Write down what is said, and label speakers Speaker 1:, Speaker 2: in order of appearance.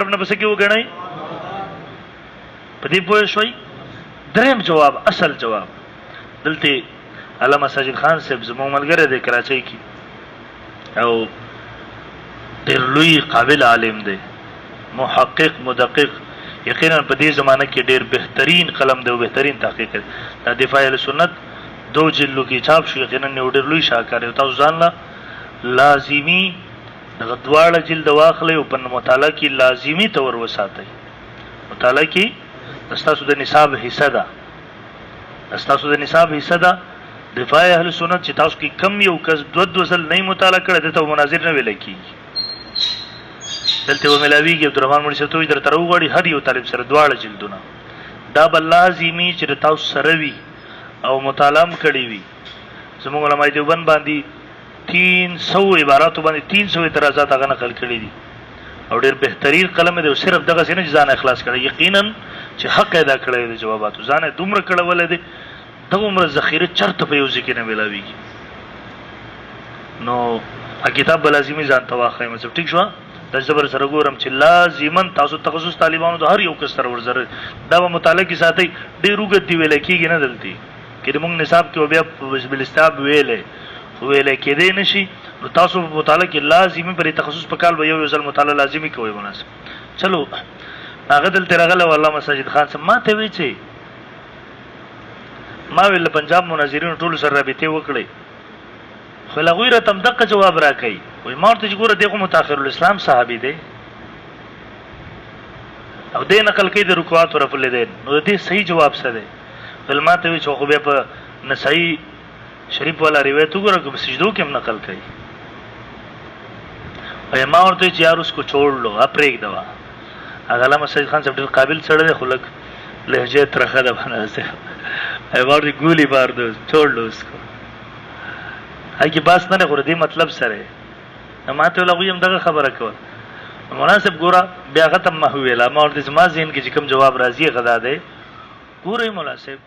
Speaker 1: نه بس کې وګڼئ په دې پوه شوي. دریم جواب اصل جواب دلته علامه ساجد خان صاحب زموږ ملګری دی کراچۍ کې او ډېر لوی قابل عالم دی محقق مدقق یقینا په دې زمانه کې ډېر بهترین قلم دی او بهترین تحقیق دی. دا دفاع السنت 2 جلدو کې چاپ شو یقینا یو ډېر لوی شاهکار دی. تاسو ځان له لازمي دغه دواړه جلد واخلئ او په مطالعه کې لازمي طور وساتئ. مطالعه کې ستاسو د نصاب حصه ده دفاع اهل سنت چې تاسو کې کم یو کس دو ځل نه مطالعه کړی دته مناظر نه ویل کېږي. دلته وملاویږي عبدالرحمن مولوي صاحب ته وایي درته راوغواړي هر یو طالب سره دواړه جلدونه دا به لازمي چې تاسو سره وي او مطالعه هم کړې وي. زموږ علماء دیوبند باندې 300 عباراتو باندې 300 اعتراضات هغه نقل کړي دي او ډېر بهترین قلم دی او صرف دغه څه نه ځان اخلاص کړی یقینا چې حق ادا کړی دی جواباتو ځان دومره کړولې دي دغه عمر ذخیره چرته په یو ځکه نه ملاویږي. نو کتاب لازمي ځان ته واخلئ مطلب ټیک شو. د زبر سره ګورم چې لازمن تاسو تخصص طالبانو د هر یو کس سره ورزره دا به مطالعه کې ساتي ډېر اوږد دی ویل کېږي نه دلته کې موږ نصاب کې بیا بلستاب ویلې کېدی نشي نو تاسو په مطالعه کې لازمي پر تخصص په کال به یو ځل مطالعه لازمي کوئ مناسب. چلو هغه دلته راغله علامه ساجد خان صاحب ما ته وی چې ما ویل پنجاب مناظرینو ټول سره رابطه وکړي خو هغوی راته همدغه جواب راکوي وایي ما ورته چې ګوره دغه متاخر الاسلام صحابي دی او دې نقل کوي د رکوعات رفع الیدین نو د دې صحیح جواب څه دی؟ ویل ما ته وی چې خو بیا په نسائی شریف والا روایت وګوره که سجدو کې هم نقل کوي وایي ما ورته چې یار اسکو چھوڑ لو اپریک دوا. علامه سید خان صاحب ډېر قابل سړی دی خو لږ لهجه ترخه ده باندې ورته ګولي بار دو چھوڑ لو اسکو هغې باس نه دی خو دې مطلب سره ما ته ویل هغوی هم دغه خبره کوه مناسب ګوره بیا هغه ته ما ویله ما ورته زما ذهن کې چې کوم جواب راځي هغه دا دی ګورئ ملا صاحب